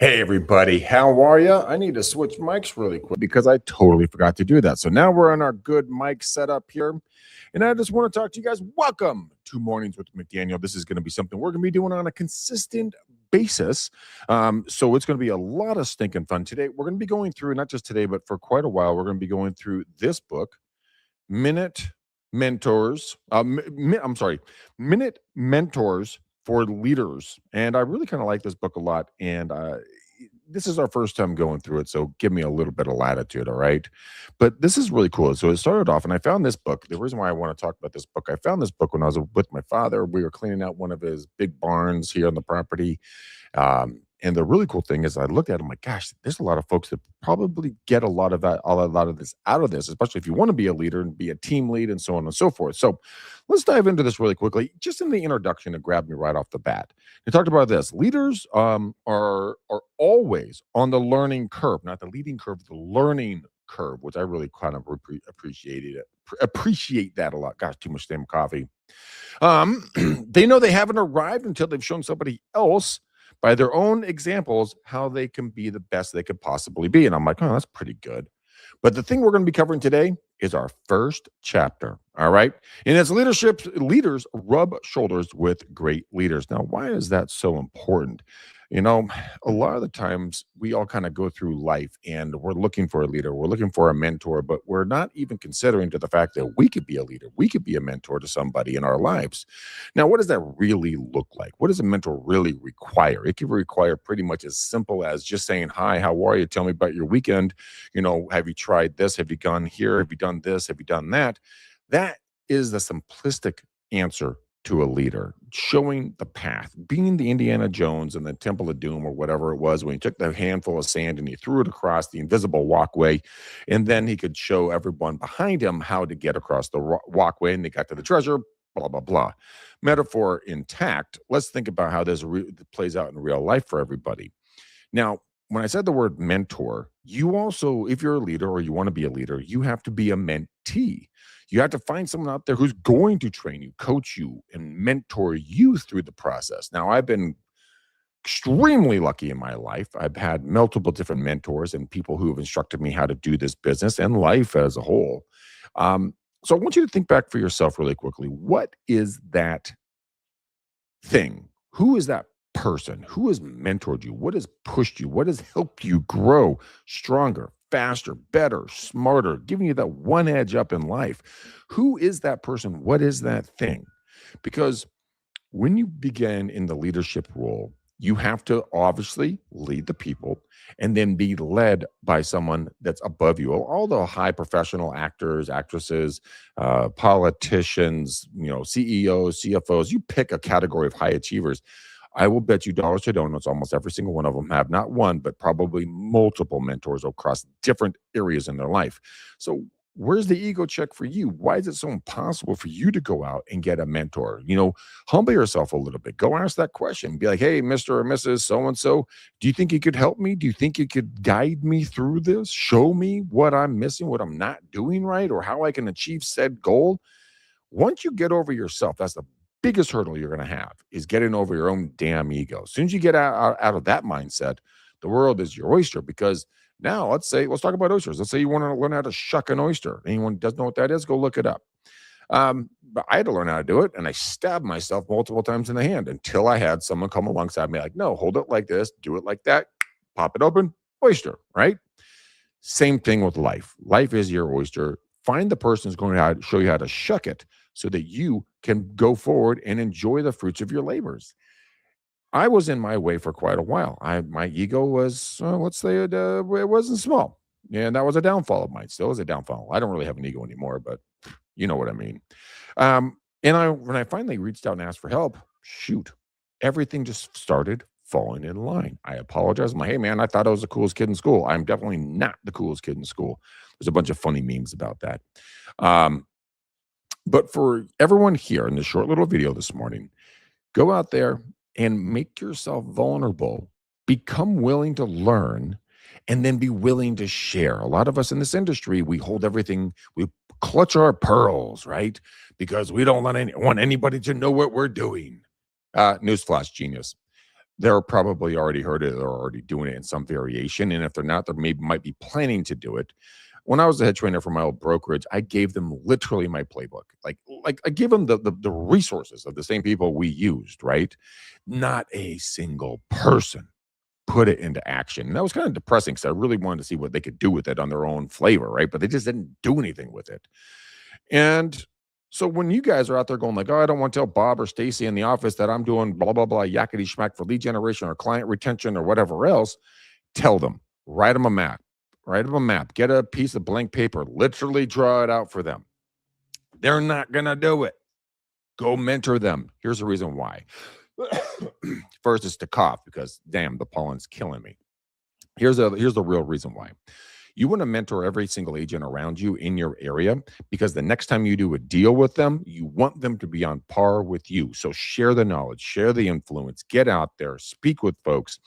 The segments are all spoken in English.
Hey everybody, how are you? I need to switch mics really quick because I totally forgot to do that. So now we're on our good mic setup here. And I just want to talk to you guys. Welcome to Mornings with McDaniel. This is going to be something we're going to be doing on a consistent basis. So it's going to be a lot of stinking fun today. We're going to be going through, not just today, but for quite a while, we're going to be going through this book, Minute Mentors. I'm sorry, Minute Mentors for Leaders. And I really kind of like this book a lot. And this is our first time going through it, so give me a little bit of latitude, all right? But this is really cool. So it started off, and I found this book. The reason why I want to talk about this book, I found this book when I was with my father. We were cleaning out one of his big barns here on the property. And the really cool thing is I looked at it, I'm like, gosh, there's a lot of folks that probably get a lot of that, a lot of this out of this, especially if you want to be a leader and be a team lead and so on and so forth. So let's dive into this really quickly. Just in the introduction, to grab me right off the bat. They talked about this. Leaders are always on the learning curve, not the leading curve, the learning curve, which I really kind of appreciate that a lot. Gosh, too much damn coffee. They know they haven't arrived until they've shown somebody else by their own examples how they can be the best they could possibly be. And I'm like, oh, that's pretty good. But the thing we're going to be covering today is our first chapter. All right. And as leaders rub shoulders with great leaders. Now, why is that so important? You know, a lot of the times we all kind of go through life and we're looking for a leader, we're looking for a mentor, but we're not even considering to the fact that we could be a leader, we could be a mentor to somebody in our lives. Now, what does that really look like? What does a mentor really require? It can require pretty much as simple as just saying, hi, how are you? Tell me about your weekend. You know, have you tried this? Have you gone here? Have you done this? Have you done that? That is the simplistic answer to a leader, showing the path, being the Indiana Jones in the Temple of Doom or whatever it was, when he took the handful of sand and he threw it across the invisible walkway, and then he could show everyone behind him how to get across the walkway, and they got to the treasure, blah, blah, blah. Metaphor intact. Let's think about how this plays out in real life for everybody. Now, when I said the word mentor, you also, if you're a leader or you want to be a leader, you have to be a mentee. You have to find someone out there who's going to train you, coach you, and mentor you through the process. Now, I've been extremely lucky in my life. I've had multiple different mentors and people who have instructed me how to do this business and life as a whole. So I want you to think back for yourself really quickly. What is that thing? Who is that person? Who has mentored you? What has pushed you? What has helped you grow stronger, faster, better, smarter, giving you that one edge up in life? Who is that person? What is that thing? Because when you begin in the leadership role, you have to obviously lead the people and then be led by someone that's above you. All the high professional actors, actresses, politicians, CEOs, CFOs, you pick a category of high achievers. I will bet you dollars to donuts, almost every single one of them have not one, but probably multiple mentors across different areas in their life. So where's the ego check for you? Why is it so impossible for you to go out and get a mentor? Humble yourself a little bit. Go ask that question. Be like, hey, Mr. or Mrs. So-and-so, do you think you could help me? Do you think you could guide me through this? Show me what I'm missing, what I'm not doing right, or how I can achieve said goal? Once you get over yourself, that's the biggest hurdle you're going to have, is getting over your own damn ego. As soon as you get out of that mindset, the world is your oyster. Because now let's talk about oysters. Let's say you want to learn how to shuck an oyster. Anyone doesn't know what that is, go look it up. But I had to learn how to do it, and I stabbed myself multiple times in the hand until I had someone come alongside me like, no, hold it like this, do it like that, pop it open, oyster, right? Same thing with life. Life is your oyster. Find the person who's going to show you how to shuck it so that you can go forward and enjoy the fruits of your labors. I was in my way for quite a while. My ego was, let's say it wasn't small. And that was a downfall of mine. Still is a downfall. I don't really have an ego anymore, but you know what I mean. When I finally reached out and asked for help, shoot, everything just started falling in line. I apologize. I'm like, hey, man, I thought I was the coolest kid in school. I'm definitely not the coolest kid in school. There's a bunch of funny memes about that. But for everyone here in this short little video this morning, go out there and make yourself vulnerable, become willing to learn, and then be willing to share. A lot of us in this industry, we hold everything, we clutch our pearls, right? Because we don't want anybody to know what we're doing. Newsflash, genius. they're probably already heard it. They're already doing it in some variation. And if they're not, they might be planning to do it. When I was the head trainer for my old brokerage, I gave them literally my playbook. Like I give them the resources of the same people we used, right? Not a single person put it into action. And that was kind of depressing because I really wanted to see what they could do with it on their own flavor, right? But they just didn't do anything with it. And so when you guys are out there going like, oh, I don't want to tell Bob or Stacy in the office that I'm doing blah, blah, blah, yakety schmack for lead generation or client retention or whatever else, tell them, write them a map, get a piece of blank paper, literally draw it out for them. They're not going to do it. Go mentor them. Here's the reason why. First is to cough because damn, the pollen's killing me. Here's the real reason why. You want to mentor every single agent around you in your area because the next time you do a deal with them, you want them to be on par with you. So share the knowledge, share the influence, get out there, speak with folks,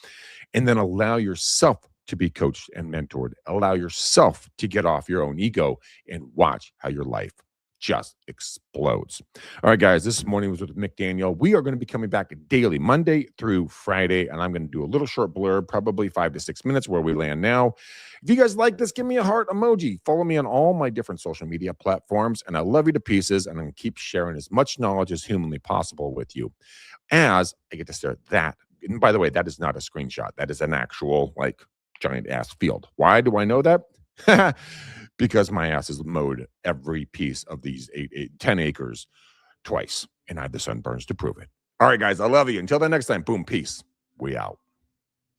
and then allow yourself to be coached and mentored. Allow yourself to get off your own ego and watch how your life just explodes. All right, guys, this morning was with McDaniel. We are going to be coming back daily, Monday through Friday, and I'm going to do a little short blurb, probably 5 to 6 minutes where we land now. If you guys like this, give me a heart emoji. Follow me on all my different social media platforms, and I love you to pieces, and I'm going to keep sharing as much knowledge as humanly possible with you as I get to stare at that. And by the way, that is not a screenshot. That is an actual, giant ass field. Why do I know that? Because my ass has mowed every piece of these 10 acres twice, and I have the sunburns to prove it. All right, guys, I love you. Until the next time, boom, peace. We out.